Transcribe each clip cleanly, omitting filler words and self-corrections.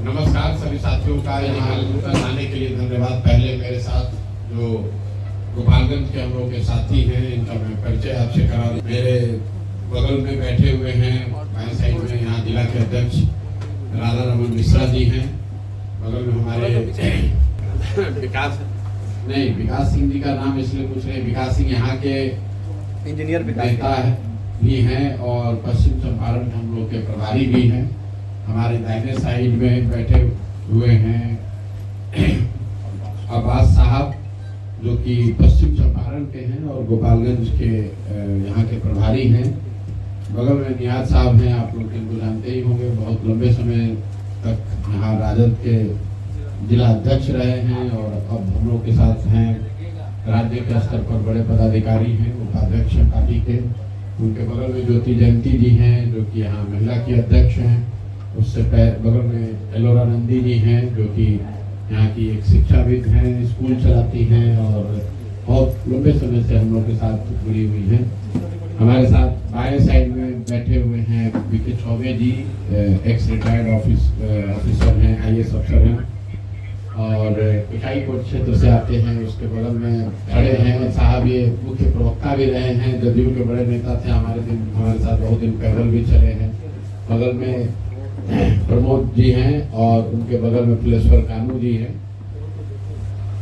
नमस्कार सभी साथियों का यहाँ आने के लिए धन्यवाद। पहले मेरे साथ जो गोपालगंज के हम लोग के साथी हैं, इनका मैं परिचय आपसे करा दूं। मेरे बगल में बैठे हुए हैं बाएं साइड में यहाँ जिला के अध्यक्ष राधा रमन मिश्रा जी हैं। बगल में हमारे विकास सिंह जी का नाम इसलिए पूछ रहे हैं, विकास सिंह यहाँ के इंजीनियर नेता भी हैं और पश्चिम चंपारण हम लोग के प्रभारी भी हैं। हमारे दाहिने साइड में बैठे हुए हैं अब्बास साहब जो कि पश्चिम चंपारण के हैं और गोपालगंज के यहाँ के प्रभारी हैं। बगल में नियाज साहब हैं, आप लोग इनको जानते ही होंगे, बहुत लंबे समय तक यहाँ राजद के जिला अध्यक्ष रहे हैं और अब हम लोग के साथ हैं राज्य के स्तर पर बड़े पदाधिकारी हैं, उपाध्यक्ष पार्टी के। उनके बगल में ज्योति जयंती जी हैं जो कि यहाँ महिला की अध्यक्ष हैं। उससे बगल में एलोरा नंदी जी हैं जो कि यहाँ की एक शिक्षाविद हैं, स्कूल चलाती हैं और बहुत लंबे समय से हम लोग के साथ जुड़ी हुई हैं। हमारे साथ बाएं साइड में बैठे हुए हैं बीके चौबे जी, एक्स रिटायर्ड ऑफिसर हैं, IAS अफसर हैं और इकाईकोट क्षेत्र से आते हैं। उसके बगल में खड़े हैं साहब, ये मुख्य प्रवक्ता भी रहे हैं, जदयू के बड़े नेता थे, हमारे साथ बहुत दिन पैदल भी चले हैं। बगल में प्रमोद जी हैं और उनके बगल में फुलेश्वर कानू जी हैं।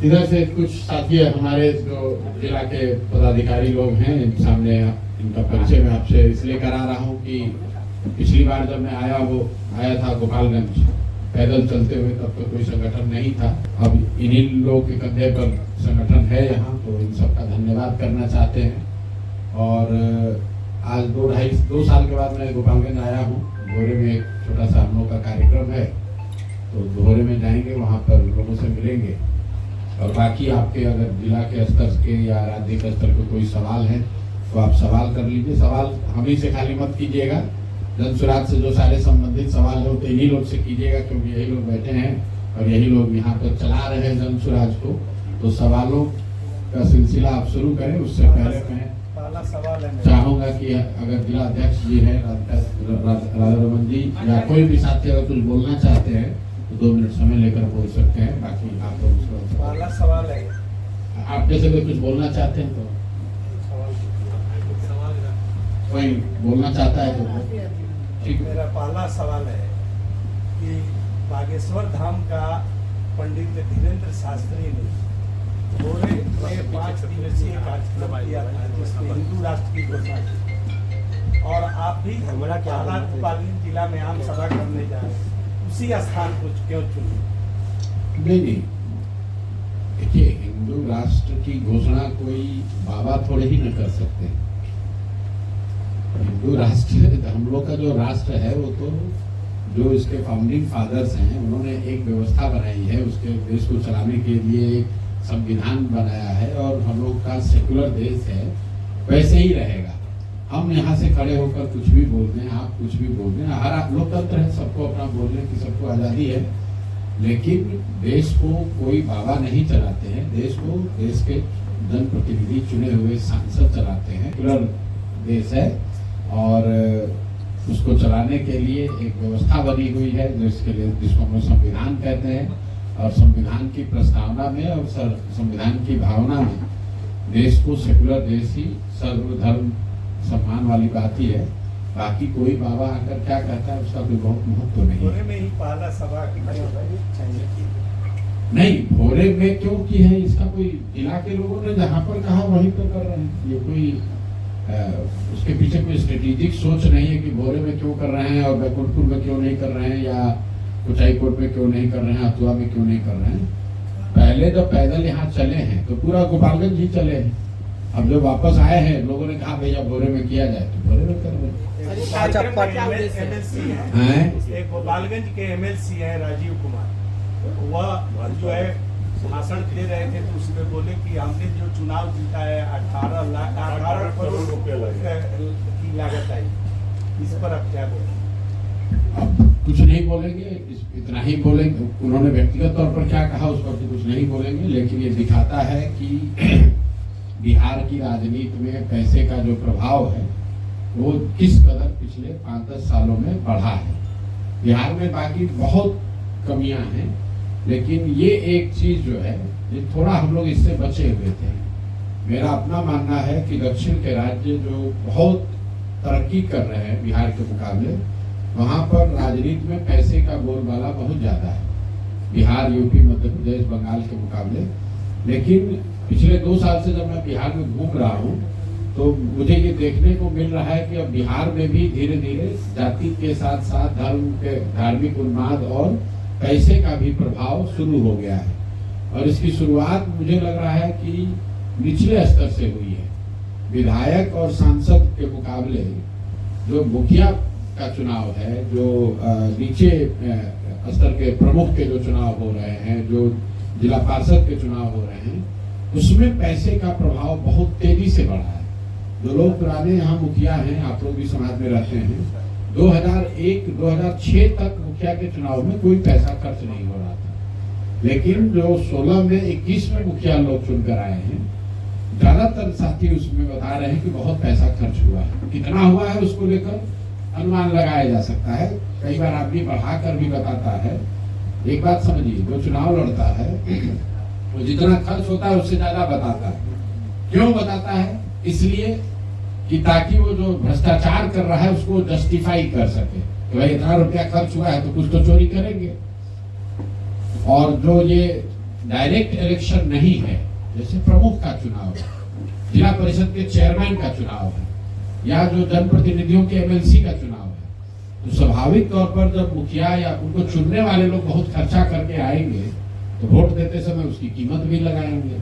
इधर से कुछ साथी हमारे जो जिला के पदाधिकारी लोग हैं, सामने इनका परिचय मैं आपसे इसलिए करा रहा हूँ कि पिछली बार जब मैं आया था गोपालगंज पैदल चलते हुए, तब तो कोई संगठन नहीं था। अब इन्हीं लोगों के कंधे पर संगठन है यहाँ, तो इन सबका धन्यवाद करना चाहते हैं। और आज 2 साल के बाद मैं गोपालगंज आया हूँ। भोरे में एक छोटा सा हम लोग का कार्यक्रम है, तो भोरे में जाएंगे, वहाँ पर लोगों से मिलेंगे। और बाकी आपके अगर जिला के स्तर के या राज्य के स्तर के कोई सवाल है तो आप सवाल कर लीजिए। सवाल हम ही से खाली मत कीजिएगा, जन सुराज से जो सारे संबंधित सवाल है तो इन्हीं लोग से कीजिएगा, क्योंकि यही लोग बैठे हैं और यही लोग यहाँ पर चला रहे हैं जन सुराज को। तो सवालों का सिलसिला आप शुरू करें। उससे पहले मैं चाहूंगा कि अगर जिला अध्यक्ष जी हैं राधा रमन जी या कोई भी साथी अगर कुछ बोलना चाहते हैं तो 2 मिनट समय लेकर बोल सकते हैं। बाकी आप लोग पहला सवाल है, आप जैसे कोई कुछ बोलना चाहते हैं तो कोई बोलना चाहता है तो ठीक। मेरा पहला सवाल है कि बागेश्वर धाम का पंडित धीरेन्द्र शास्त्री ने भोरे में 5 दिवसीय कार्यक्रम किया था जिसमें हिंदू राष्ट्र की घोषणा की, और आप भी हमारा गोपालगंज जिला में आम सभा करने जा रहे हैं, उसी स्थान को क्यों चुने? नहीं, देखिए, हिंदू राष्ट्र की घोषणा कोई बाबा थोड़े ही न कर सकते। हिंदू राष्ट्र, हम लोग का जो राष्ट्र है वो तो जो इसके फाउंडिंग फादर्स हैं उन्होंने एक व्यवस्था बनाई है, उसके देश को चलाने के लिए एक संविधान बनाया है और हम लोग का सेकुलर देश है, वैसे ही रहेगा। हम यहाँ से खड़े होकर कुछ भी बोल दें, आप कुछ भी बोल दें, हर लोकतंत्र है, सबको अपना बोलने की सबको आज़ादी है। लेकिन देश को कोई बाबा नहीं चलाते हैं, देश को देश के जनप्रतिनिधि चुने हुए सांसद चलाते हैं। सेकुलर देश है और उसको चलाने के लिए एक व्यवस्था बनी हुई है जिसको हम संविधान कहते हैं। और संविधान की प्रस्तावना में और संविधान की भावना में देश को सेकुलर देश ही, सर्वधर्म सम्मान वाली बात ही है। बाकी कोई बाबा आकर क्या कहता है उसका कोई बहुत महत्व नहीं है। भोरे में ही पहला सभा नहीं, भोरे में क्यों की है इसका कोई, जिला के लोगों ने जहाँ पर कहा वहीं पर कर रहे हैं। ये कोई उसके पीछे कोई स्ट्रेटेजिक सोच नहीं है कि भोरे में क्यों कर रहे हैं और बैकुंठपुर में क्यों नहीं कर रहे हैं या कुचाईकोट में क्यों नहीं कर रहे हैं, हथुआ में क्यों नहीं कर रहे हैं। पहले जब पैदल यहाँ चले हैं तो पूरा गोपालगंज ही चले हैं। अब जब वापस आए हैं लोगों ने कहा भैया भोरे में किया जाए तो भोरे में कर रहे हैं। गोपालगंज के MLC है राजीव कुमार, वह जो है भाषण दे रहे थे तो उसमें बोले कि हमने जो चुनाव जीता है 18 करोड़ रुपए की लागत आई। इस पर आप क्या बोलें? अब कुछ नहीं बोलेंगे, इतना ही बोलेंगे। उन्होंने व्यक्तिगत तौर पर क्या कहा उस पर तो कुछ नहीं बोलेंगे, लेकिन ये दिखाता है कि बिहार की राजनीति में पैसे का जो प्रभाव है वो किस कदर पिछले 5-10 सालों में बढ़ा है। बिहार में बाकी बहुत कमियां हैं, लेकिन ये एक चीज जो है ये थोड़ा हम लोग इससे बचे हुए थे। मेरा अपना मानना है कि दक्षिण के राज्य जो बहुत तरक्की कर रहे हैं बिहार के मुकाबले, वहां पर राजनीति में पैसे का बोलबाला बहुत ज्यादा है, बिहार, यूपी, मध्य प्रदेश, बंगाल के मुकाबले। लेकिन पिछले 2 साल से जब मैं बिहार में घूम रहा हूँ तो मुझे ये देखने को मिल रहा है कि अब बिहार में भी धीरे धीरे जाति के साथ साथ धर्म के धार्मिक उन्माद और पैसे का भी प्रभाव शुरू हो गया है। और इसकी शुरुआत मुझे लग रहा है कि निचले स्तर से हुई है। विधायक और सांसद के मुकाबले जो मुखिया का चुनाव है, जो नीचे स्तर के प्रमुख के जो चुनाव हो रहे हैं, जो जिला पार्षद के चुनाव हो रहे हैं, उसमें पैसे का प्रभाव बहुत तेजी से बढ़ा है। जो लोग पुराने यहाँ मुखिया हैं, आप लोग भी समाज में रहते हैं, 2001-2006 तक मुखिया के चुनाव में कोई पैसा खर्च नहीं हो रहा था। लेकिन जो 16 में 21 में मुखिया लोग चुनकर आए हैं, ज्यादातर साथी उसमें बता रहे हैं कि बहुत पैसा खर्च हुआ है। कितना हुआ है उसको लेकर अनुमान लगाया जा सकता है, कई बार आदमी बढ़ाकर भी बताता है। एक बात समझिए, जो चुनाव लड़ता है वो जितना खर्च होता है उससे ज्यादा बताता है। क्यों बताता है? इसलिए कि ताकि वो जो भ्रष्टाचार कर रहा है उसको जस्टिफाई कर सके कि भाई इतना रुपया खर्च हुआ है तो कुछ तो चोरी करेंगे। और जो ये डायरेक्ट इलेक्शन नहीं है, जैसे प्रमुख का चुनाव है, जिला परिषद के चेयरमैन का चुनाव है, या जो जनप्रतिनिधियों के एमएलसी का चुनाव है, तो स्वाभाविक तौर पर जब मुखिया या उनको चुनने वाले लोग बहुत खर्चा करके आएंगे तो वोट देते समय उसकी कीमत भी लगाएंगे।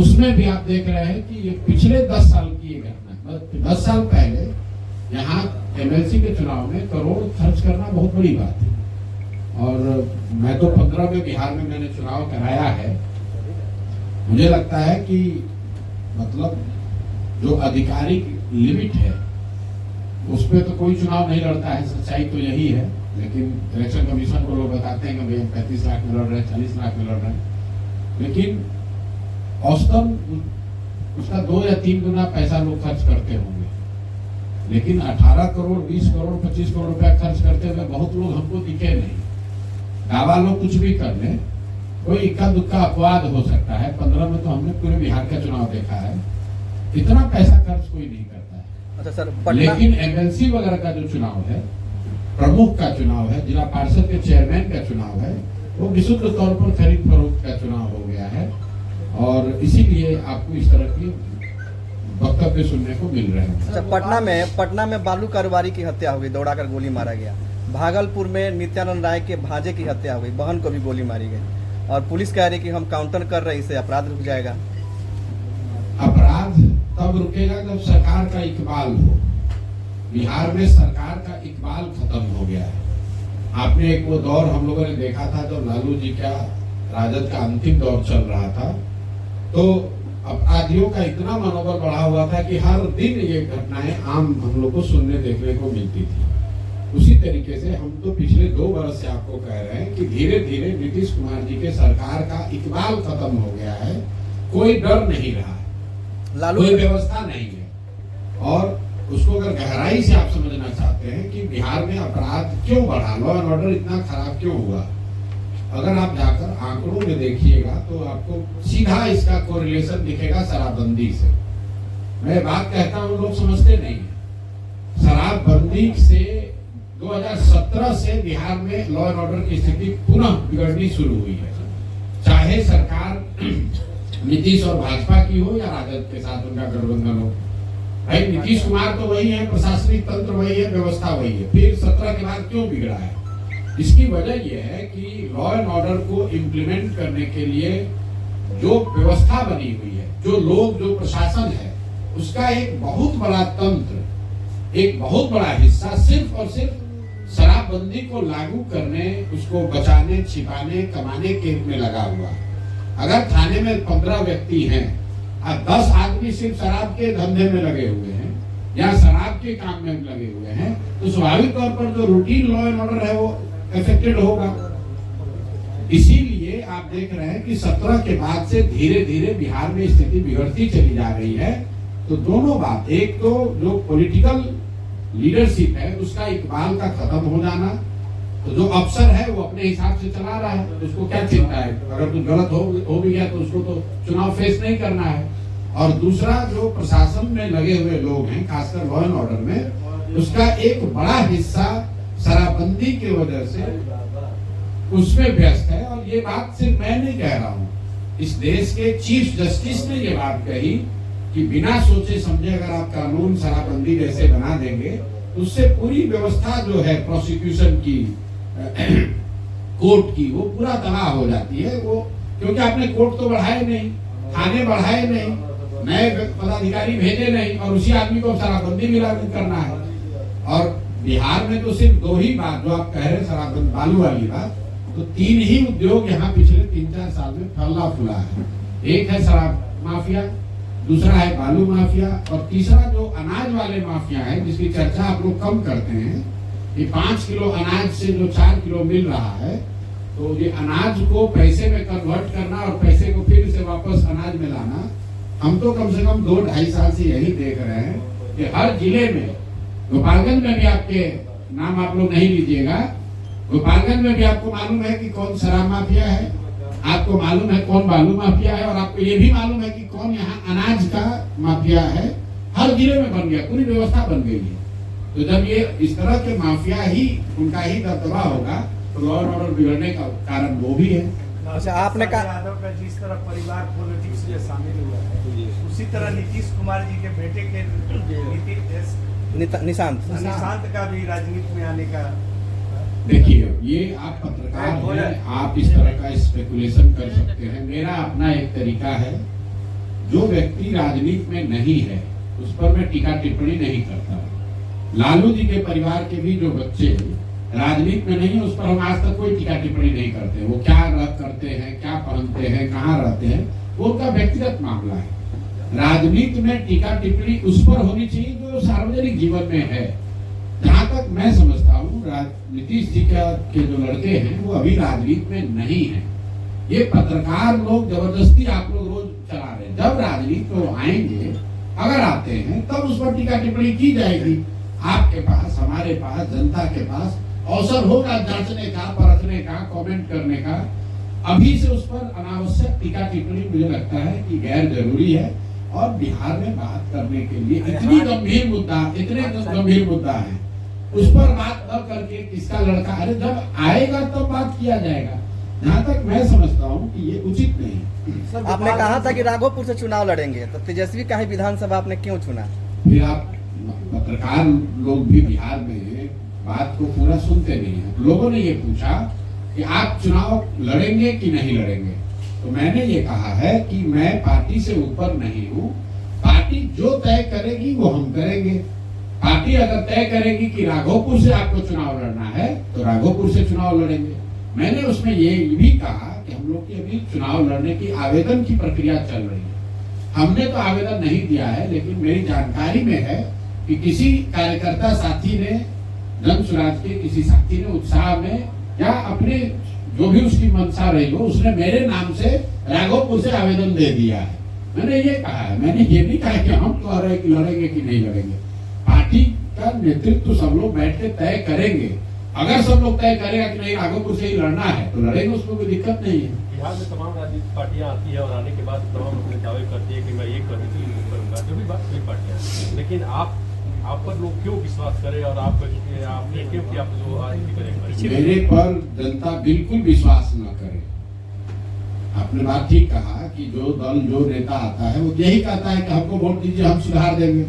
उसमें भी आप देख रहे हैं कि ये पिछले 10 साल की ये घटना है। 10 साल पहले यहाँ एमएलसी के चुनाव में करोड़ खर्च करना बहुत बड़ी बात है। और मैं तो 15 में बिहार में मैंने चुनाव कराया है। मुझे लगता है कि मतलब जो आधिकारिक लिमिट है उस पर तो कोई चुनाव नहीं लड़ता है, सच्चाई तो यही है। लेकिन इलेक्शन कमीशन को लोग बताते हैं कि भाई हम 35 लाख में लड़ रहे हैं, 40 लाख में लड़ रहे हैं, लेकिन औसतन उसका 2 या 3 गुना पैसा लोग खर्च करते होंगे। लेकिन 18 करोड़, 20 करोड़, 25 करोड़ रुपया खर्च करते हुए बहुत लोग हमको दिखे नहीं। दावा लोग कुछ भी कर लें, कोई इक्का दुक्का अपवाद हो सकता है। 15 में तो हमने पूरे बिहार का चुनाव देखा है, इतना पैसा खर्च कोई नहीं करता है। अच्छा सर, लेकिन एमएलसी वगैरह का जो चुनाव है, प्रमुख का चुनाव है, जिला पार्षद के चेयरमैन का चुनाव है, वो विशुद्ध तौर पर खरीद फरोख्त का चुनाव हो गया है। और इसीलिए आपको इस तरह की वक्तव्य सुनने को मिल रहे हैं। अच्छा, पटना में बालू कारोबारी की हत्या हो गई, दौड़ाकर गोली मारा गया। भागलपुर में नित्यानंद राय के भांजे की हत्या हो गई, बहन को भी गोली मारी गई। और पुलिस कह रही है कि हम काउंटर कर रहे हैं, इससे अपराध रुक जाएगा। अपराध तब रुकेगा जब सरकार का इकबाल हो। बिहार में सरकार का इकबाल खत्म हो गया है। आपने एक वो दौर हम लोगों ने देखा था जब लालू जी का राजद का अंतिम दौर चल रहा था, तो अपराधियों का इतना मनोबल बढ़ा हुआ था कि हर दिन ये घटनाएं आम हम लोग को सुनने देखने को मिलती थी। उसी तरीके से हम तो पिछले 2 वर्ष से आपको कह रहे हैं कि धीरे धीरे नीतीश कुमार जी के सरकार का इकबाल खत्म हो गया है। कोई डर नहीं रहा है, कोई व्यवस्था नहीं है। और उसको अगर गहराई से आप समझना चाहते हैं कि बिहार में अपराध क्यों बढ़ा, लॉ एंड ऑर्डर इतना खराब क्यों हुआ, अगर आप जाकर आंकड़ों में देखिएगा तो आपको सीधा इसका कोरिलेशन दिखेगा शराबबंदी से। मैं बात कहता हूं, लोग समझते नहीं है। शराबबंदी से 2017 से बिहार में लॉ एंड ऑर्डर की स्थिति पुनः बिगड़नी शुरू हुई है। चाहे सरकार नीतीश और भाजपा की हो या राजद के साथ उनका गठबंधन हो। भाई नीतीश कुमार तो वही है, प्रशासनिक तंत्र वही है, व्यवस्था वही है, फिर 17 के बाद क्यों बिगड़ा है? इसकी वजह यह है कि लॉ एंड ऑर्डर को इम्प्लीमेंट करने के लिए जो व्यवस्था बनी हुई है, जो लोग, जो प्रशासन है, उसका एक बहुत बड़ा तंत्र, एक बहुत बड़ा हिस्सा सिर्फ और सिर्फ शराबबंदी को लागू करने, उसको बचाने, छिपाने, कमाने के में लगा हुआ। अगर थाने में 15 व्यक्ति हैं और 10 आदमी सिर्फ शराब के धंधे में लगे हुए हैं या शराब के काम में लगे हुए हैं, तो स्वाभाविक तौर पर जो रूटीन लॉ एंड ऑर्डर है वो अफेक्टेड होगा। इसीलिए आप देख रहे हैं कि 17 के बाद से धीरे धीरे बिहार में स्थिति बिगड़ती चली जा रही है। तो दोनों बात, एक तो जो पॉलिटिकल लीडरशिप है उसका इकबाल का खत्म हो जाना, तो जो अफसर है वो अपने हिसाब से चला रहा है, तो उसको क्या चिंता है? अगर कुछ गलत हो भी गया तो उसको तो चुनाव फेस नहीं करना है। और दूसरा, जो प्रशासन में लगे हुए लोग हैं, खासकर लॉ एंड ऑर्डर में, उसका एक बड़ा हिस्सा शराबबंदी की वजह से उसमें व्यस्त है। और ये बात सिर्फ मैं नहीं कह रहा हूँ, इस देश के चीफ जस्टिस ने ये बात कही कि बिना सोचे समझे अगर आप कानून शराबबंदी जैसे बना देंगे तो उससे पूरी व्यवस्था जो है प्रोसिक्यूशन की, कोर्ट की, वो पूरा तबाह हो जाती है। वो क्योंकि आपने कोर्ट तो बढ़ाए नहीं, थाने बढ़ाए नहीं, नए पदाधिकारी भेजे नहीं, और उसी आदमी को शराबबंदी भी लागू करना है। और बिहार में तो सिर्फ दो ही बात जो आप कह रहे हैं, शराबबंदी बालू वाली बात, तो 3 ही उद्योग यहाँ पिछले 3-4 साल में फैला फूला है। एक है शराब माफिया, दूसरा है बालू माफिया, और तीसरा जो अनाज वाले माफिया है, जिसकी चर्चा आप लोग कम करते हैं, कि 5 किलो अनाज से जो 4 किलो मिल रहा है, तो ये अनाज को पैसे में कन्वर्ट करना और पैसे को फिर से वापस अनाज में लाना, हम तो कम से कम 2-2.5 साल से यही देख रहे हैं कि हर जिले में, गोपालगंज में भी आपके नाम आप लोग नहीं लीजिएगा, गोपालगंज में भी आपको मालूम है कि कौन शराब माफिया है, आपको मालूम है कौन बालू माफिया है, और आपको ये भी मालूम है कि कौन यहाँ अनाज का माफिया है। हर जिले में बन गया, पूरी व्यवस्था बन गई है। तो जब ये इस तरह के माफिया ही उनका ही दबदबा होगा तो लॉ एंड ऑर्डर बिगड़ने का कारण वो भी है। अच्छा, आपने कहा यादव का जिस तरह परिवार पॉलिटिक्स में शामिल हुआ है, उसी तरह नीतीश कुमार जी के बेटे के निशांत का भी राजनीति में आने का। देखिए, ये आप पत्रकार हैं, आप इस तरह का स्पेकुलेशन कर सकते हैं। मेरा अपना एक तरीका है, जो व्यक्ति राजनीति में नहीं है उस पर मैं टीका टिप्पणी नहीं करता। लालू जी के परिवार के भी जो बच्चे राजनीति में नहीं है, उस पर हम आज तक कोई टीका टिप्पणी नहीं करते। वो क्या करते हैं, क्या पहनते हैं, कहाँ रहते हैं, वो उनका व्यक्तिगत मामला है। राजनीति में टीका टिप्पणी उस पर होनी चाहिए जो सार्वजनिक जीवन में है। जहां तक मैं समझता हूँ, नीतीश जी के जो लड़के हैं वो अभी राजनीति में नहीं है। ये पत्रकार लोग जबरदस्ती आप लोग रोज चला रहे हैं। जब राजनीति में आएंगे, अगर आते हैं, तब उस पर टीका टिप्पणी की जाएगी। आपके पास, हमारे पास, जनता के पास अवसर होगा जांचने का, परखने का, कमेंट करने का। अभी से उस पर अनावश्यक टीका टिप्पणी मुझे लगता है कि गैर जरूरी है। और बिहार में बात करने के लिए इतने गंभीर मुद्दा है, उस पर बात न करके किसका लड़का, अरे जब आएगा तब बात किया जाएगा। जहाँ तक मैं समझता हूँ कि ये उचित नहीं। आपने कहा था कि राघोपुर से चुनाव लड़ेंगे, तो तेजस्वी का ही विधानसभा आपने क्यों चुना? फिर आप पत्रकार लोग भी बिहार में बात को पूरा सुनते नहीं है। लोगों ने ये पूछा कि आप चुनाव लड़ेंगे कि नहीं लड़ेंगे, तो मैंने ये कहा है कि मैं पार्टी से ऊपर नहीं हूँ। पार्टी जो तय करेगी वो हम करेंगे। पार्टी अगर तय करेगी कि राघोपुर से आपको चुनाव लड़ना है तो राघोपुर से चुनाव लड़ेंगे। मैंने उसमें ये भी कहा कि हम लोग की अभी चुनाव लड़ने की आवेदन की प्रक्रिया चल रही है। हमने तो आवेदन नहीं दिया है, लेकिन मेरी जानकारी में है कि किसी कार्यकर्ता साथी ने, जन स्वराज के किसी साथी ने उत्साह में या अपने जो भी उसकी मंशा रही हो, उसने मेरे नाम से राघोपुर से आवेदन दे दिया है। मैंने ये कहा है, मैंने ये नहीं कहा कि हम कह रहे हैं कि लड़ेंगे कि नहीं लड़ेंगे। पार्टी का नेतृत्व सब लोग बैठ के तय करेंगे। अगर सब लोग तय करेगा कि नहीं राघोपुर से ही लड़ना है तो लड़ेंगे, उसमें कोई दिक्कत नहीं है। बिहार में तमाम राजनीतिक पार्टियां आती है और आने के बाद तमाम अपने दावे करती है कि मैं ये करूंगा, जो भी बात सभी पार्टियां। लेकिन आप पर लोग क्यों विश्वास करें और आपने क्यों कि आप जो राजनीति करेंगे? मेरे पर जनता बिल्कुल विश्वास न करे। आपने बात ठीक कहा कि जो दल, जो नेता आता है वो यही कहता है कि हमको वोट दीजिए, हम सुधार देंगे।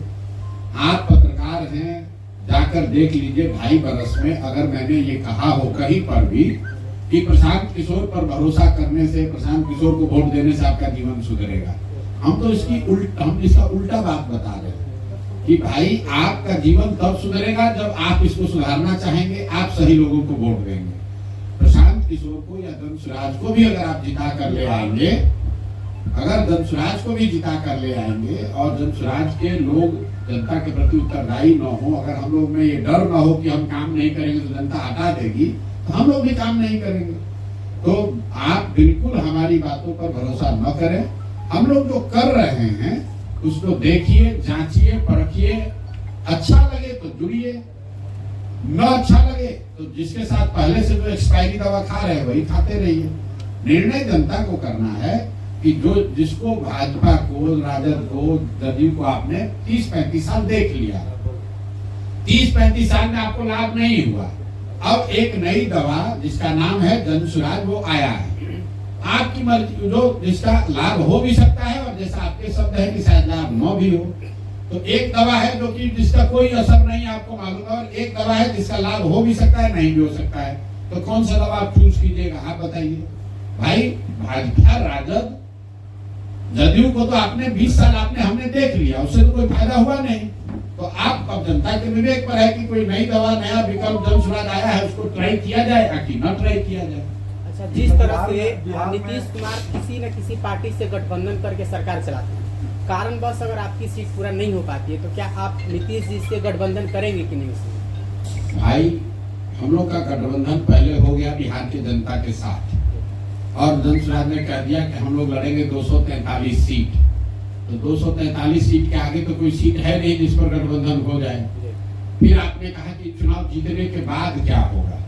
आप पत्रकार हैं, जाकर देख लीजिए 2.5 बरस में अगर मैंने ये कहा हो कहीं पर भी कि प्रशांत किशोर पर भरोसा करने से, प्रशांत किशोर को वोट देने से आपका जीवन सुधरेगा, हम तो इसका उल्टा बात बता रहे हैं कि भाई आपका जीवन तब सुधरेगा जब आप इसको सुधारना चाहेंगे, आप सही लोगों को वोट देंगे। प्रशांत किशोर को या धनसुराज को भी अगर आप जिता कर ले आएंगे, अगर धनसुराज को भी जिता कर ले आएंगे और धनसुराज के लोग जनता के प्रति उत्तरदायी न हो, अगर हम लोग में ये डर न हो कि हम काम नहीं करेंगे तो जनता हटा देगी, तो हम लोग भी काम नहीं करेंगे। तो आप बिल्कुल हमारी बातों पर भरोसा न करें। हम लोग जो कर रहे हैं उसको देखिए, जांचिए, परखिए। अच्छा लगे तो जुड़िए, न अच्छा लगे तो जिसके साथ पहले से जो एक्सपायरी दवा खा रहे हैं वही खाते रहिए। निर्णय जनता को करना है कि जो जिसको भाजपा को, राजद को, जदयू को आपने 30-35 साल देख लिया, 30-35 साल में आपको लाभ नहीं हुआ। अब एक नई दवा जिसका नाम है जन सुराज वो आया है, आपकी मर्जी, जो जिसका लाभ हो भी सकता है और जैसा आपके शब्द है कि शायद लाभ न भी हो। तो एक दवा है जो कि जिसका कोई असर नहीं आपको मालूम है, और एक दवा है जिसका लाभ हो भी सकता है, नहीं भी हो सकता है। तो कौन सा दवा आप चूज कीजिएगा, आप बताइए भाई। भाजपा, राजद, जदयू को तो आपने 20 साल हमने देख लिया, उससे तो कोई फायदा हुआ नहीं। तो आप अब जनता के विवेक पर है कि कोई नई दवा, नया विकल्प जन सुराज आया है, उसको ट्राई किया जाए कि न ट्राई किया जाए। अच्छा, जिस तरह से नीतीश कुमार किसी न किसी पार्टी से गठबंधन करके सरकार चलाते हैं, कारणवश अगर आपकी सीट पूरा नहीं हो पाती है तो क्या आप नीतीश जी से गठबंधन करेंगे कि नहीं? भाई, हम लोग का गठबंधन पहले हो गया बिहार की जनता के साथ, और जन सुराज ने कह दिया कि हम लोग लड़ेंगे 243 सीट। तो 243 सीट के आगे तो कोई सीट है नहीं जिस पर गठबंधन हो जाए। फिर आपने कहा कि चुनाव जीतने के बाद क्या होगा,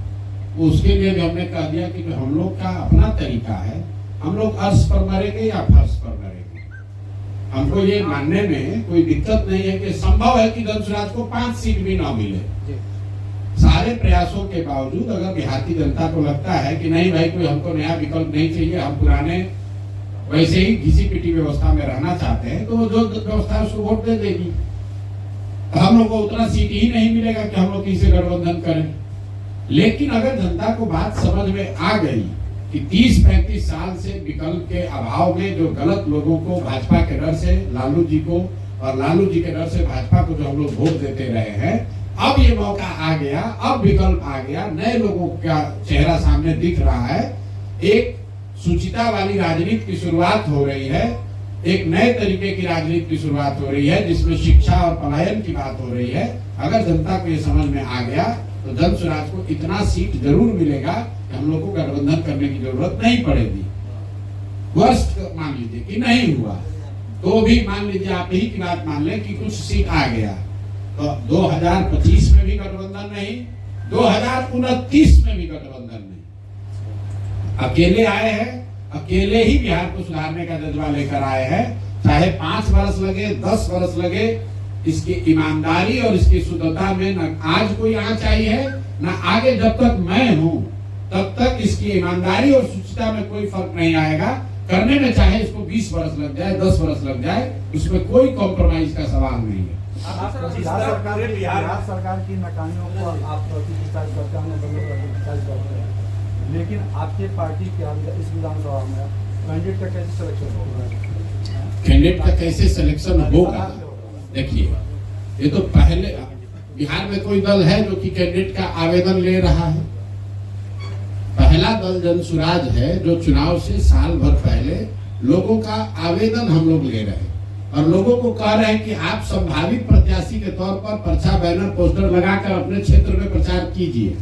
उसके लिए भी हमने कह दिया कि हम लोग का अपना तरीका है, हम लोग अर्श पर मरेंगे या फर्श पर मरेंगे। हमको ये मानने में कोई दिक्कत नहीं है कि संभव है कि जन सुराज को 5 सीट भी ना मिले। सारे प्रयासों के बावजूद अगर बिहार की जनता को लगता है कि नहीं भाई, कोई हमको नया विकल्प नहीं चाहिए, हम पुराने वैसे ही घिसी पिटी व्यवस्था में रहना चाहते हैं, तो जो व्यवस्था है उसको वोट दे देगी। हम लोग को उतना सीट ही नहीं मिलेगा कि हम लोग किसी गठबंधन करें। लेकिन अगर जनता को बात समझ में आ गई कि 30-35 साल से विकल्प के अभाव में जो गलत लोगों को भाजपा के डर से लालू जी को, और लालू जी के डर से भाजपा को जो हम लोग वोट देते रहे हैं, अब ये मौका आ गया, अब विकल्प आ गया, नए लोगों का चेहरा सामने दिख रहा है, एक सुचिता वाली राजनीति की शुरुआत हो रही है, एक नए तरीके की राजनीति की शुरुआत हो रही है जिसमें शिक्षा और पलायन की बात हो रही है। अगर जनता को ये समझ में आ गया तो जन सुराज को इतना सीट जरूर मिलेगा कि हम लोग को गठबंधन करने की जरूरत नहीं पड़ेगी। वर्स्ट मान लीजिए कि नहीं हुआ तो भी मान लीजिए, आप ही की बात मान लें कि कुछ सीट आ गया, तो 2025 में भी गठबंधन नहीं, 2029 में भी गठबंधन नहीं। अकेले आए हैं, अकेले ही बिहार को सुधारने का जज्बा लेकर आए हैं। चाहे 5 वर्ष लगे, 10 वर्ष लगे, इसकी ईमानदारी और इसकी शुद्धता में न आज कोई आँच आई है, न आगे जब तक मैं हूं तब तक इसकी ईमानदारी और शुचिता में कोई फर्क नहीं आएगा। करने में चाहे इसको 20 वर्ष लग जाए, 10 वर्ष लग जाए, उसमें कोई कॉम्प्रोमाइज का सवाल नहीं है। बिहार सरकार की नाकामियों को आप क्रिटिसाइज करते हैं, लेकिन आपके पार्टी के इस विधानसभा में कैंडिडेट का कैसे सिलेक्शन होगा? कैंडिडेट का कैसे सिलेक्शन होगा? देखिए, ये तो पहले बिहार में कोई दल है जो कि कैंडिडेट का आवेदन ले रहा है। पहला दल जन सुराज है जो चुनाव से साल भर पहले लोगों का आवेदन हम लोग ले रहे हैं और लोगों को कह रहे हैं कि आप संभावित प्रत्याशी के तौर पर पर्चा, बैनर, पोस्टर लगाकर अपने क्षेत्र में प्रचार कीजिए।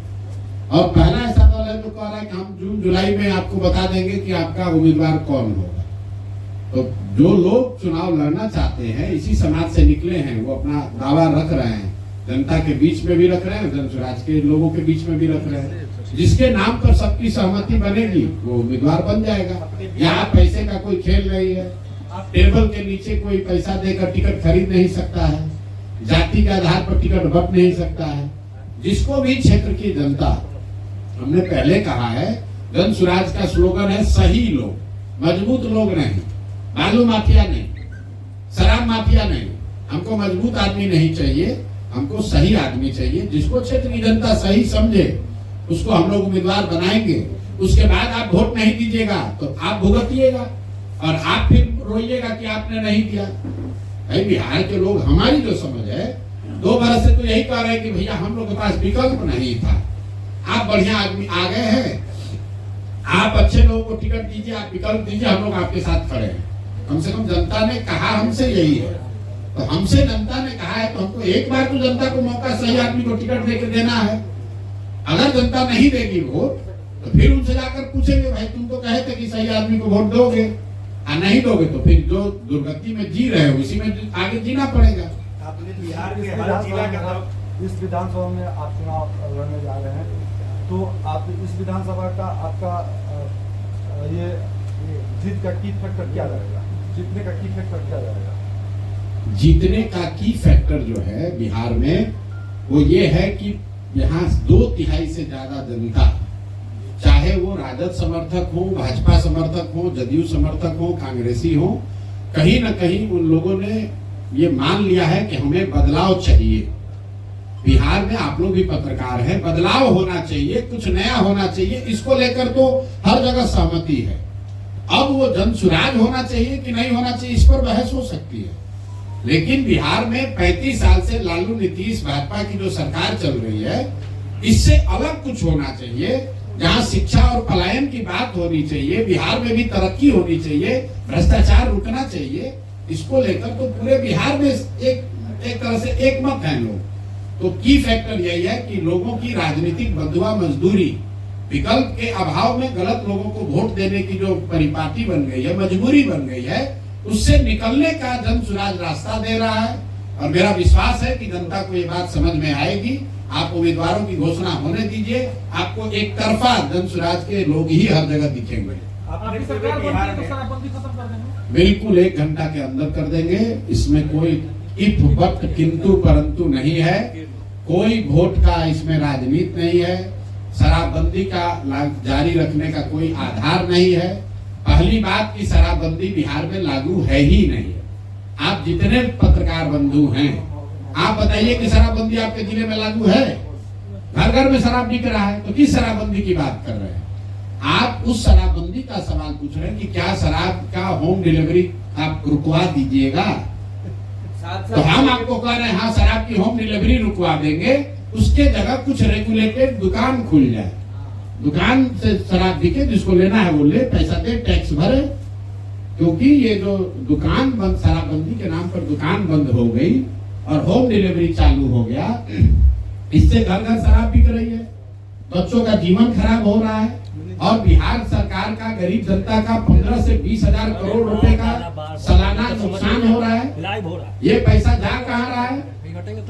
और पहला ऐसा दल है जो कह रहा है कि हम जून जुलाई में आपको बता देंगे कि आपका उम्मीदवार कौन होगा। तो जो लोग चुनाव लड़ना चाहते हैं, इसी समाज से निकले हैं, वो अपना दावा रख रहे हैं, जनता के बीच में भी रख रहे हैं, जन सुराज के लोगों के बीच में भी रख रहे हैं। जिसके नाम पर सबकी सहमति बनेगी वो उम्मीदवार बन जाएगा। यहाँ पैसे का कोई खेल नहीं है, टेबल के नीचे कोई पैसा देकर टिकट खरीद नहीं सकता है, जाति के आधार पर टिकट बट नहीं सकता है। जिसको भी क्षेत्र की जनता, हमने पहले कहा है, जन सुराज का स्लोगन है सही लोग, मजबूत लोग नहीं, बालू माफिया नहीं, शराब माफिया नहीं। हमको मजबूत आदमी नहीं चाहिए, हमको सही आदमी चाहिए। जिसको क्षेत्र की जनता सही समझे उसको हम लोग उम्मीदवार बनाएंगे। उसके बाद आप वोट नहीं दीजिएगा तो आप भुगतिएगा और आप फिर रोइएगा कि आपने नहीं दिया। भाई, बिहार के लोग, हमारी जो समझ है, 2 बरस से तो यही कह रहे हैं कि भैया हम लोग के पास विकल्प नहीं था, आप बढ़िया आदमी आ गए हैं, आप अच्छे लोगों को टिकट दीजिए, आप विकल्प दीजिए, हम लोग आपके साथ खड़े हैं। कम से कम जनता ने कहा हमसे यही है, तो हमसे जनता ने कहा है तो हमको एक बार तो जनता को मौका, सही आदमी को टिकट देकर देना है। अगर जनता नहीं देगी वोट तो फिर उनसे जाकर पूछेंगे, भाई तुम तो कहे थे कि सही आदमी को वोट दोगे, और नहीं दोगे तो फिर जो दुर्गति में जी रहे हो उसी में आगे जीना पड़ेगा। आपने बिहार के हर जिला का इस विधानसभा में आप चुनाव लड़ने जा रहे हैं, तो आप इस विधानसभा का आपका ये जीत का की फैक्टर क्या रहेगा, जीतने का की फैक्टर क्या रहेगा? जीतने का की फैक्टर जो है बिहार में वो ये है कि यहाँ 2/3 से ज्यादा जनता, चाहे वो राजद समर्थक हो, भाजपा समर्थक हो, जदयू समर्थक हो, कांग्रेसी हो, कहीं न कहीं उन लोगों ने ये मान लिया है कि हमें बदलाव चाहिए। बिहार में आप लोग भी पत्रकार हैं, बदलाव होना चाहिए, कुछ नया होना चाहिए, इसको लेकर तो हर जगह सहमति है। अब वो जन सुराज होना चाहिए कि नहीं होना चाहिए, इस पर बहस हो सकती है। लेकिन बिहार में 35 साल से लालू नीतीश भाजपा की जो सरकार चल रही है, इससे अलग कुछ होना चाहिए, जहां शिक्षा और पलायन की बात होनी चाहिए, बिहार में भी तरक्की होनी चाहिए, भ्रष्टाचार रुकना चाहिए। इसको लेकर तो पूरे बिहार में एक तरह से एक मत है लोग। तो की फैक्टर यही है कि लोगों की राजनीतिक बंधुआ मजदूरी, विकल्प के अभाव में गलत लोगों को वोट देने की जो परिपाटी बन गई है, मजबूरी बन गई है, उससे निकलने का जन सुराज रास्ता दे रहा है। और मेरा विश्वास है कि जनता को ये बात समझ में आएगी। आप उम्मीदवारों की घोषणा होने दीजिए, आपको एक तरफा जन सुराज के लोग ही हर जगह दिखेंगे। आपने पूरे बिहार में बिल्कुल 1 घंटा के अंदर कर देंगे, इसमें कोई इफ बट किंतु परंतु नहीं है, कोई वोट का इसमें राजनीति नहीं है, शराबबंदी का जारी रखने का कोई आधार नहीं है। पहली बात की शराबबंदी बिहार में लागू है ही नहीं। आप जितने पत्रकार बंधु हैं, आप बताइए कि शराबबंदी आपके जिले में लागू है? घर घर में शराब बिक रहा है, तो किस शराबबंदी की बात कर रहे हैं? आप उस शराबबंदी का सवाल पूछ रहे हैं कि क्या शराब का होम डिलीवरी आप रुकवा दीजिएगा? तो हम आपको कह रहे हैं हाँ, शराब की होम डिलीवरी रुकवा देंगे, उसके जगह कुछ रेगुलेटेड दुकान खुल जाए, दुकान से शराब बिके, जिसको लेना है वो ले, पैसा दे, टैक्स भरे। क्योंकि ये जो दुकान बंद, शराबबंदी के नाम पर दुकान बंद हो गई और होम डिलीवरी चालू हो गया, इससे घर घर शराब बिक रही है, बच्चों का जीवन खराब हो रहा है। और बिहार सरकार का गरीब जनता का 15 से 20 हजार करोड़ रुपए का सालाना नुकसान हो रहा है। ये पैसा जा कहाँ रहा है?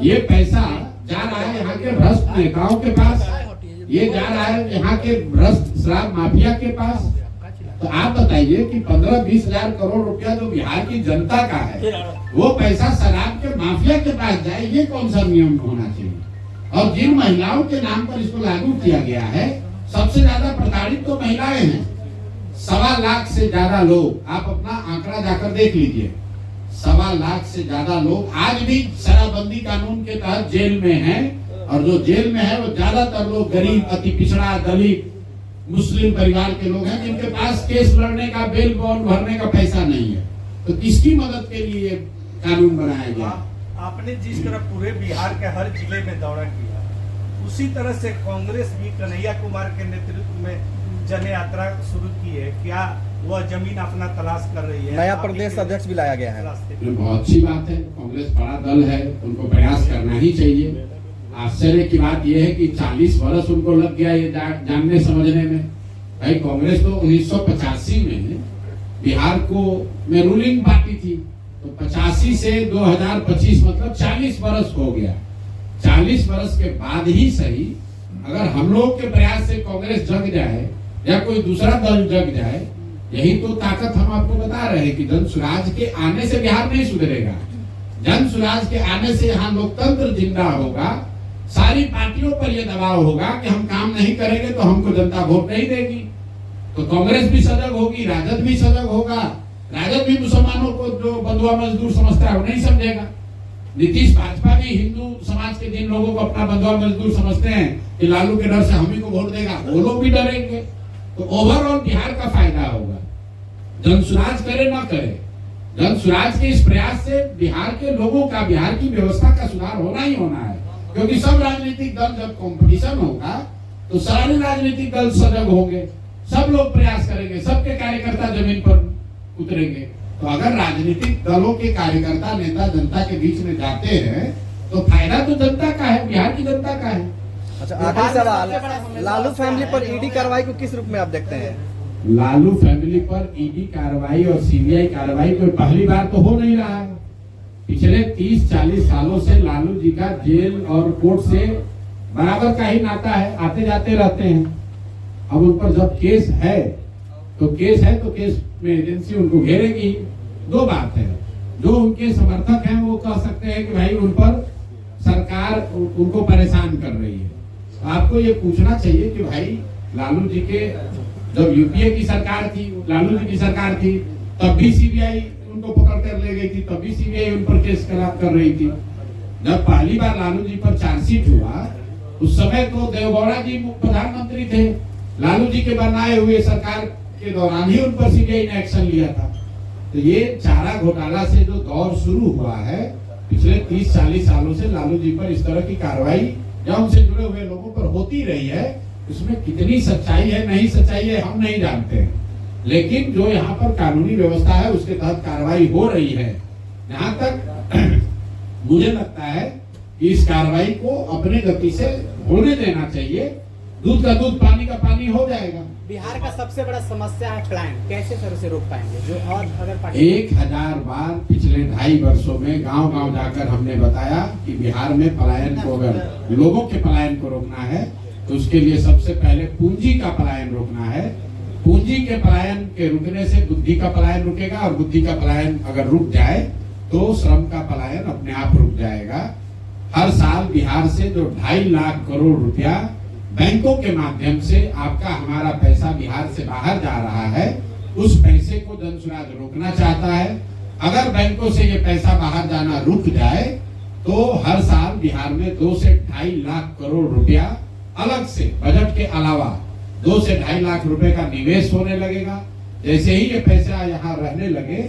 ये पैसा जा रहा है यहाँ के भ्रष्ट नेताओं के पास, ये जा रहा है यहाँ के भ्रष्ट शराब माफिया के पास। तो आप बताइए कि 15-20 हजार करोड़ रुपया जो बिहार की जनता का है, वो पैसा शराब के माफिया के पास जाए, ये कौन सा नियम होना चाहिए? और जिन महिलाओं के नाम पर इसको लागू किया गया है, सबसे ज्यादा प्रताड़ित तो महिलाएं हैं। 1.25 लाख से ज्यादा लोग, आप अपना आंकड़ा जाकर देख लीजिए, 1.25 लाख से ज्यादा लोग आज भी शराबबंदी कानून के तहत जेल में हैं। और जो जेल में है वो ज्यादातर लोग गरीब, अति पिछड़ा, दलित, मुस्लिम परिवार के लोग हैं, जिनके पास केस लड़ने का, बेल बॉन्ड भरने का पैसा नहीं है। तो किसकी मदद के लिए कानून बनाया गया? आपने जिस तरह पूरे बिहार के हर जिले में दौरा किया, उसी तरह से कांग्रेस भी कन्हैया कुमार के नेतृत्व में जन यात्रा शुरू की है। क्या वह जमीन अपना तलाश कर रही है? नया प्रदेश अध्यक्ष भी लाया गया है। बहुत अच्छी बात है, कांग्रेस बड़ा दल है, उनको प्रयास करना ही चाहिए। आश्चर्य की बात यह है कि 40 वर्ष उनको लग गया ये जानने समझने में। भाई कांग्रेस तो 1985 में बिहार को में रूलिंग पार्टी थी, तो 85 से 2025 मतलब 40 वर्ष हो गया। 40 वर्ष के बाद ही सही, अगर हम लोग के प्रयास से कांग्रेस जग जाए या कोई दूसरा दल जग जाए, यही तो ताकत हम आपको बता रहे हैं कि जन सुराज के आने से बिहार नहीं सुधरेगा। जन सुराज के आने से यहाँ लोकतंत्र जिंदा होगा। सारी पार्टियों पर यह दबाव होगा कि हम काम नहीं करेंगे तो हमको जनता वोट नहीं देगी। तो कांग्रेस भी सजग होगी, राजद भी सजग होगा। राजद भी मुसलमानों को जो बंधुआ मजदूर समझता है वो नहीं समझेगा। नीतीश भाजपा भी हिंदू समाज के जिन लोगों को अपना बंधुआ मजदूर समझते हैं कि लालू के डर से हम ही को वोट देगा, वो लोग भी डरेंगे। तो ओवरऑल बिहार का फायदा होगा। जनसुराज करे ना करे, जनसुराज के इस प्रयास से बिहार के लोगों का, बिहार की व्यवस्था का सुधार होना ही होना है। क्योंकि सब राजनीतिक दल जब कंपटीशन होगा तो सारे राजनीतिक दल सजग होंगे, सब लोग प्रयास करेंगे, सबके कार्यकर्ता जमीन पर उतरेंगे। तो अगर राजनीतिक दलों के कार्यकर्ता, नेता जनता के बीच में जाते हैं तो फायदा तो जनता का है, बिहार की जनता का है। अच्छा, आखिरी सवाल, लालू फैमिली पर ईडी कार्रवाई को किस रूप में आप देखते हैं? लालू फैमिली पर ईडी कार्रवाई और सीबीआई कार्रवाई कोई पहली बार तो हो नहीं रहा है। पिछले 30-40 सालों से लालू जी का जेल और कोर्ट से बराबर का ही नाता है, आते जाते रहते हैं। अब उन पर जब केस है तो केस में एजेंसी उनको घेरेगी। दो बात है, जो उनके समर्थक हैं वो कह सकते हैं कि भाई उन पर सरकार उनको परेशान कर रही है। आपको ये पूछना चाहिए कि भाई लालू जी के जब यूपीए की सरकार थी, लालू जी की सरकार थी, तब भी सीबीआई उनको पकड़ कर ले गई थी, तब भी सीबीआई उन पर केस कर रही थी। जब पहली बार लालू जी पर चार्जशीट हुआ उस समय तो देवगौड़ा जी प्रधानमंत्री थे, लालू जी के बनाए हुए सरकार के दौरान ही उन पर सीबीआई ने एक्शन लिया था। तो ये चारा घोटाला से जो दौर शुरू हुआ है पिछले 30-40 सालों से लालू जी पर इस तरह की कार्रवाई या उनसे जुड़े हुए लोगों पर होती रही है। उसमें कितनी सच्चाई है नहीं सच्चाई है हम नहीं जानते हैं, लेकिन जो यहाँ पर कानूनी व्यवस्था है उसके तहत कार्रवाई हो रही है। जहां तक मुझे लगता है कि इस कार्रवाई को अपने गति से होने देना चाहिए, दूध का दूध पानी का पानी हो जाएगा। बिहार का सबसे बड़ा समस्या है पलायन, कैसे सर उसे रोक पाएंगे? जो और अगर 1000 बार पिछले 2.5 वर्षों में गांव-गांव जाकर हमने बताया कि बिहार में पलायन को, अगर लोगों के पलायन को रोकना है तो उसके लिए सबसे पहले पूंजी का पलायन रोकना है। पूंजी के पलायन के रुकने से बुद्धि का पलायन रुकेगा, और बुद्धि का पलायन अगर रुक जाए तो श्रम का पलायन अपने आप रुक जाएगा। हर साल बिहार से जो 2.5 लाख करोड़ रुपया बैंकों के माध्यम से आपका हमारा पैसा बिहार से बाहर जा रहा है, उस पैसे को जनसुराज रोकना चाहता है। अगर बैंकों से ये पैसा बाहर जाना रुक जाए तो हर साल बिहार में 2 से 2.5 लाख करोड़ रुपया अलग से बजट के अलावा 2 से 2.5 लाख रुपए का निवेश होने लगेगा। जैसे ही ये पैसा यहाँ रहने लगे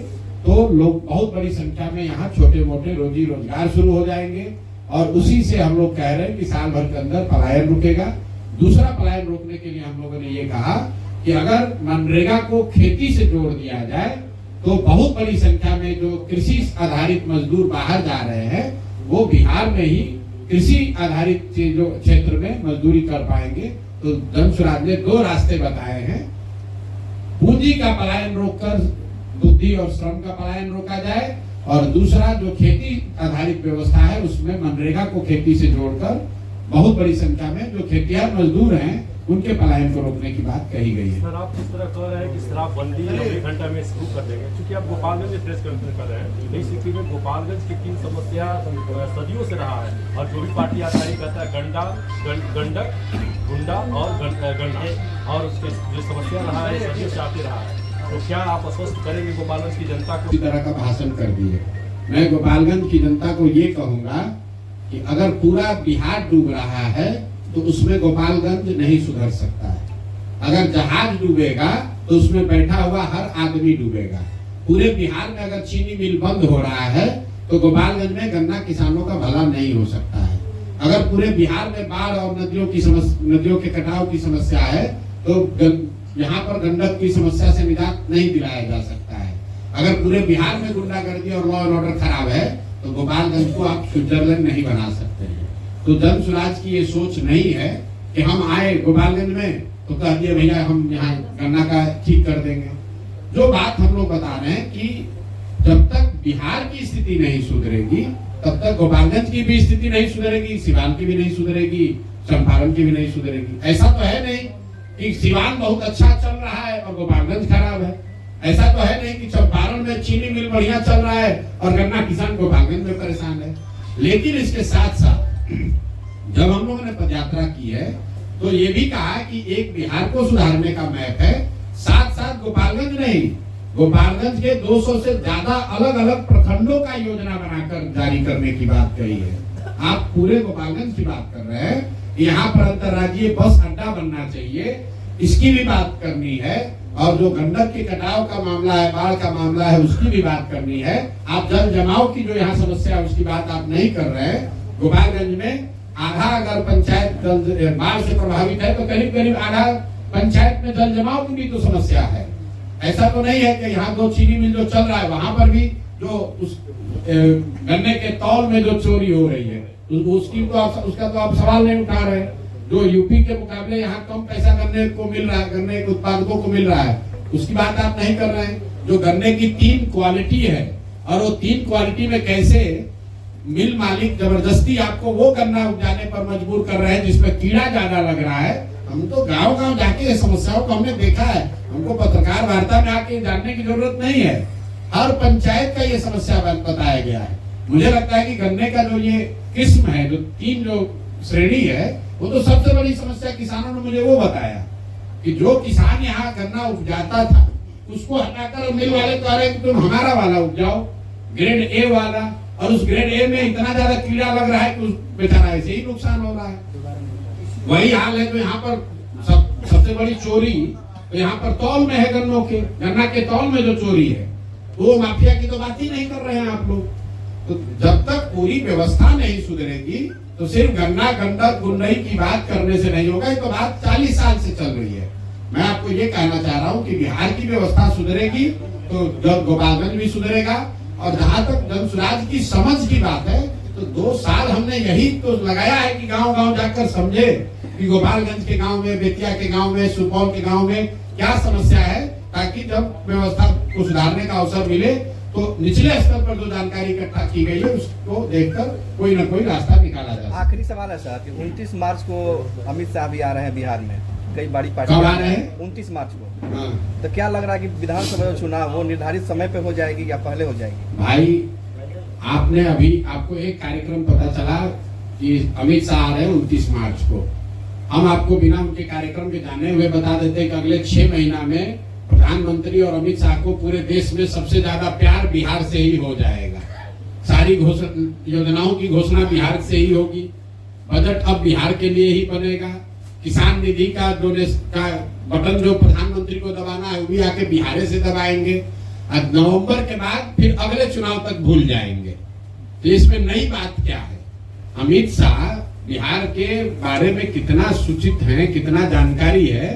तो लोग बहुत बड़ी संख्या में यहाँ छोटे मोटे रोजी रोजगार शुरू हो जाएंगे, और उसी से हम लोग कह रहे हैं कि साल भर के अंदर पलायन रुकेगा। दूसरा पलायन रोकने के लिए हम लोगों ने ये कहा कि अगर मनरेगा को खेती से जोड़ दिया जाए तो बहुत बड़ी संख्या में जो कृषि आधारित मजदूर बाहर जा रहे हैं वो बिहार में ही कृषि आधारित जो क्षेत्र में मजदूरी कर पाएंगे। तो जनसुराज ने 2 रास्ते बताए हैं, पूंजी का पलायन रोककर बुद्धि और श्रम का पलायन रोका जाए, और दूसरा जो खेती आधारित व्यवस्था है उसमें मनरेगा को खेती से जोड़कर बहुत बड़ी संख्या में जो खेतिहर मजदूर हैं उनके पलायन को रोकने की बात कही गई है। सर आप जिस तरह कह रहे हैं कि शराबबंदी 1 घंटा में शुरू कर देंगे, क्योंकि आप गोपालगंज में प्रेस कॉन्फ्रेंस कर रहे हैं, नई स्थिति में गोपालगंज की 3 समस्या सदियों से रहा है, और जो भी पार्टी आता है कहता है गंडक गुंडा और गन्ना, और उसके जो समस्या रहा है सदियों से आते रहा है। तो क्या आप आश्वस्त करेंगे गोपालगंज की जनता को? इसी तरह का भाषण कर दिए। मैं गोपालगंज की जनता को ये कहूंगा कि अगर पूरा बिहार डूब रहा है तो उसमें गोपालगंज नहीं सुधर सकता है। अगर जहाज डूबेगा तो उसमें बैठा हुआ हर आदमी डूबेगा। पूरे बिहार में अगर चीनी मिल बंद हो रहा है तो गोपालगंज में गन्ना किसानों का भला नहीं हो सकता है। अगर पूरे बिहार में बाढ़ और नदियों के कटाव की समस्या है तो यहाँ पर गंडक की समस्या से निजात नहीं दिलाया जा सकता है। अगर पूरे बिहार में गुंडागर्दी और लॉ एंड ऑर्डर खराब है तो गोपालगंज को आप स्विट्जरलैंड नहीं बना सकते हैं। तो जनसुराज की ये सोच नहीं है कि हम आए गोपालगंज में तो कह दिए भैया हम यहाँ गन्ना का ठीक कर देंगे। जो बात हम लोग बता रहे हैं कि जब तक बिहार की स्थिति नहीं सुधरेगी तब तक गोपालगंज की भी स्थिति नहीं सुधरेगी, सिवान की भी नहीं सुधरेगी, चंपारण की भी नहीं सुधरेगी। ऐसा तो है नहीं कि सिवान बहुत अच्छा चल रहा है और गोपालगंज खराब है। ऐसा तो है नहीं कि चंपारण में चीनी मिल बढ़िया चल रहा है और गन्ना किसान गोपालगंज में परेशान है। लेकिन इसके साथ साथ जब हम लोगों ने पदयात्रा की है तो ये भी कहा कि एक बिहार को सुधारने का मैप है, साथ साथ गोपालगंज नहीं, गोपालगंज के 200 से ज्यादा अलग अलग प्रखंडों का योजना बनाकर जारी करने की बात कही है। आप पूरे गोपालगंज की बात कर रहे हैं, यहाँ पर अंतर्राज्यीय बस अड्डा बनना चाहिए, इसकी भी बात करनी है। और जो गंडक के कटाव का मामला है, बाढ़ का मामला है, उसकी भी बात करनी है। आप जल जमाव की जो यहाँ समस्या है उसकी बात आप नहीं कर रहे हैं। गोपालगंज में आधा अगर पंचायत बाढ़ से प्रभावित है तो करीब करीब आधा पंचायत में जल जमाव की भी तो समस्या है। ऐसा तो नहीं है कि यहाँ 2 चीनी मिल जो चल रहा है वहां पर भी जो उस गन्ने के तौल में जो चोरी हो रही है उसकी तो उसका तो आप सवाल नहीं उठा रहे। जो यूपी के मुकाबले यहाँ कम पैसा गन्ने को मिल रहा है, गन्ने के उत्पादकों को मिल रहा है, उसकी बात आप नहीं कर रहे हैं। जो गन्ने की 3 क्वालिटी है और वो 3 क्वालिटी में कैसे मिल मालिक जबरदस्ती आपको वो गन्ना उपजाने पर मजबूर कर रहे हैं जिसमें कीड़ा ज्यादा लग रहा है। हम तो गांव-गांव जाके ये समस्याओं को हमने देखा है, हमको पत्रकार वार्ता में आके जानने की जरूरत नहीं है। हर पंचायत का ये समस्या बताया गया है। मुझे लगता है कि गन्ने का जो ये किस्म है, जो 3 जो श्रेणी है, वो तो सबसे बड़ी समस्या किसानों ने मुझे वो बताया कि जो किसान यहाँ गन्ना उपजाता था उसको हटाकर मिल वाले कह रहे हैं कि तुम हमारा वाला उपजाओ, ग्रेड ए वाला, और उस ग्रेड ए में इतना ज्यादा कीड़ा लग रहा है कि उस बेचारा ऐसे ही नुकसान हो रहा है। वही हाल है तो यहाँ पर सबसे बड़ी चोरी तो यहाँ पर तौल में है, गन्ना के तौल में जो चोरी है वो माफिया की तो बात ही नहीं कर रहे हैं आप लोग। तो जब तक पूरी व्यवस्था नहीं सुधरेगी तो सिर्फ गन्ना गंडक गुंडई की बात करने से नहीं होगा। ये तो बात 40 साल से चल रही है। मैं आपको ये कहना चाह रहा हूँ कि बिहार की व्यवस्था सुधरेगी तो जब गोपालगंज भी सुधरेगा। और जहाँ तक जनसुराज की समझ की बात है तो 2 साल हमने यही तो लगाया है कि गांव-गांव जाकर समझे कि गोपालगंज के गांव में, बेतिया के गांव में, सुपौल के गांव में क्या समस्या है, ताकि जब व्यवस्था को सुधारने का अवसर मिले तो निचले स्तर पर जो जानकारी इकट्ठा की गई है उसको देखकर कोई न कोई रास्ता निकाला जाए। आखिरी सवाल है सर कि 29 मार्च को अमित शाह भी आ रहे हैं बिहार में, कई बड़ी पार्टी कब आ रहे हैं? 29 मार्च को। हाँ। तो क्या लग रहा है कि विधानसभा चुनाव वो निर्धारित समय पे हो जाएगी या पहले हो जाएगी? भाई आपने अभी आपको एक कार्यक्रम पता चला कि अमित शाह आ रहे हैं 29 मार्च को। हम आपको बिना उनके कार्यक्रम के जाने हुए बता देते कि अगले 6 महीना में प्रधानमंत्री और अमित शाह को पूरे देश में सबसे ज्यादा प्यार बिहार से ही हो जाएगा। सारी योजनाओं की घोषणा बिहार से ही होगी। बजट अब बिहार के लिए ही बनेगा। किसान निधि का बटन जो प्रधानमंत्री को दबाना है वो भी आके बिहार से दबाएंगे। अब नवंबर के बाद फिर अगले चुनाव तक भूल जाएंगे। तो इसमें नई बात क्या है? अमित शाह बिहार के बारे में कितना सूचित है, कितना जानकारी है।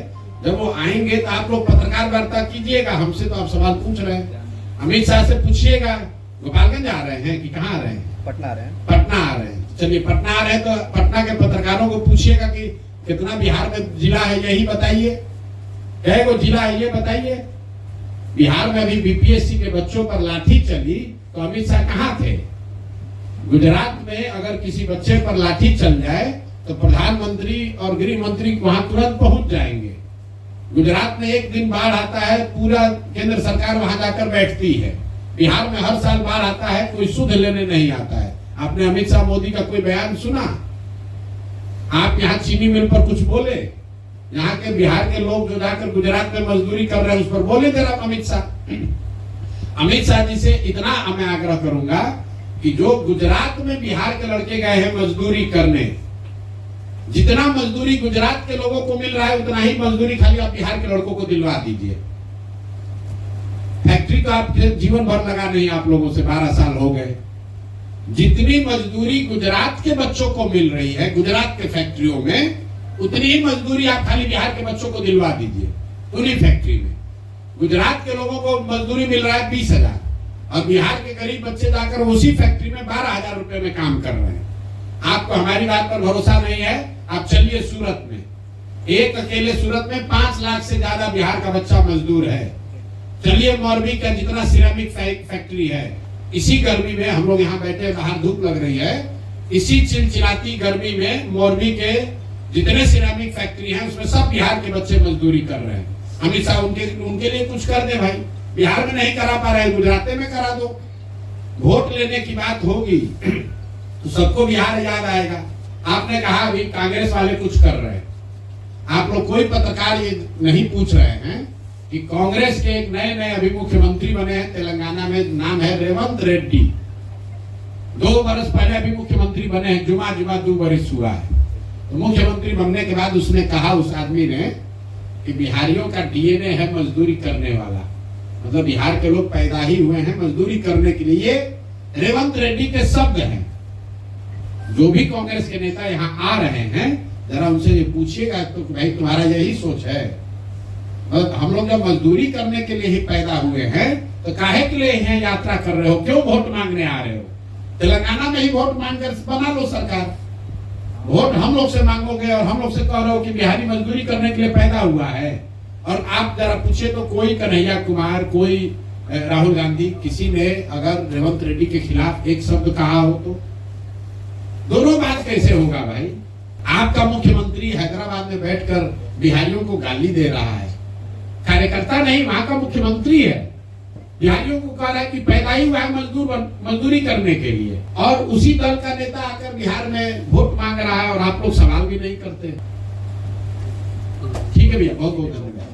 जब वो आएंगे तो आप लोग पत्रकार वार्ता कीजिएगा। हमसे तो आप सवाल पूछ रहे हैं, अमित शाह से पूछिएगा गोपालगंज आ रहे हैं कि कहाँ आ रहे हैं? पटना आ रहे हैं। पटना आ रहे हैं। चलिए पटना आ रहे हैं तो पटना के पत्रकारों को पूछिएगा कि कितना बिहार में जिला है, यही बताइए। कई गो जिला है ये बताइए। बिहार में अभी बीपीएससी के बच्चों पर लाठी चली तो अमित शाह कहाँ थे? गुजरात में अगर किसी बच्चे पर लाठी चल जाए तो प्रधानमंत्री और गृह मंत्री वहां तुरंत पहुंच जाएंगे। गुजरात में एक दिन बाढ़ आता है, पूरा केंद्र सरकार वहां जाकर बैठती है। बिहार में हर साल बाढ़ आता है, कोई सुध लेने नहीं आता है। आपने अमित शाह मोदी का कोई बयान सुना? आप यहाँ चीनी मिल पर कुछ बोले? यहाँ के बिहार के लोग जो जाकर गुजरात में मजदूरी कर रहे हैं उस पर बोले जरा अमित शाह? अमित शाह जी से इतना मैं आग्रह करूंगा कि जो गुजरात में बिहार के लड़के गए हैं मजदूरी करने, जितना मजदूरी गुजरात के लोगों को मिल रहा है उतना ही मजदूरी खाली आप बिहार के लड़कों को दिलवा दीजिए। फैक्ट्री तो आप जीवन भर लगा नहीं, आप लोगों से 12 साल हो गए। जितनी मजदूरी गुजरात के बच्चों को मिल रही है गुजरात के फैक्ट्रियों में, उतनी ही मजदूरी आप खाली बिहार के बच्चों को दिलवा दीजिए। उन्हीं फैक्ट्री में गुजरात के लोगों को मजदूरी मिल रहा है 20,000 और बिहार के गरीब बच्चे जाकर उसी फैक्ट्री में 12,000 रुपए में काम कर रहे हैं। आपको हमारी बात पर भरोसा नहीं है? आप चलिए सूरत में, एक अकेले सूरत में 5 लाख से ज्यादा बिहार का बच्चा मजदूर है। चलिए मौरबी का जितना सिरेमिक फैक्ट्री है, इसी गर्मी में हम लोग यहाँ बैठे, बाहर धूप लग रही है, इसी चिलचिलाती गर्मी में मौरबी के जितने सिरेमिक फैक्ट्री हैं उसमें सब बिहार के बच्चे मजदूरी कर रहे हैं। अमित शाह उनके लिए कुछ कर दे भाई। बिहार में नहीं करा पा रहे, गुजरात में करा दो। वोट लेने की बात होगी तो सबको बिहार याद आएगा। आपने कहा अभी कांग्रेस वाले कुछ कर रहे हैं। आप लोग कोई पत्रकार ये नहीं पूछ रहे हैं कि कांग्रेस के एक नए अभी मुख्यमंत्री बने हैं तेलंगाना में, नाम है रेवंत रेड्डी। 2 बरस पहले अभी मुख्यमंत्री बने हैं, जुमा 2 बरस हुआ है। तो मुख्यमंत्री बनने के बाद उसने कहा, उस आदमी ने, कि बिहारियों का डीएनए है मजदूरी करने वाला। मतलब बिहार के लोग पैदा ही हुए हैं मजदूरी करने के लिए। रेवंत रेड्डी के शब्द हैं। जो भी कांग्रेस के नेता यहाँ आ रहे हैं जरा उनसे ये पूछिएगा तो भाई तुम्हारा यही सोच है? हम लोग जब मजदूरी करने के लिए ही पैदा हुए हैं तो काहे के लिए यहाँ यात्रा कर रहे हो? क्यों वोट मांगने आ रहे हो? तेलंगाना में ही वोट मांग कर बना लो सरकार। वोट हम लोग से मांगोगे और हम लोग से कह रहे हो कि बिहारी मजदूरी करने के लिए पैदा हुआ है। और आप जरा पूछे तो कोई कन्हैया कुमार, कोई राहुल गांधी, किसी ने अगर रेवंत रेड्डी के खिलाफ एक शब्द कहा हो तो दोनों बात कैसे होगा भाई? आपका मुख्यमंत्री हैदराबाद में बैठकर बिहारियों को गाली दे रहा है, कार्यकर्ता नहीं, वहां का मुख्यमंत्री है, बिहारियों को कह रहा है कि पैदा ही हुआ है मजदूरी करने के लिए, और उसी दल का नेता आकर बिहार में वोट मांग रहा है और आप लोग सवाल भी नहीं करते। ठीक है भैया, बहुत बहुत धन्यवाद।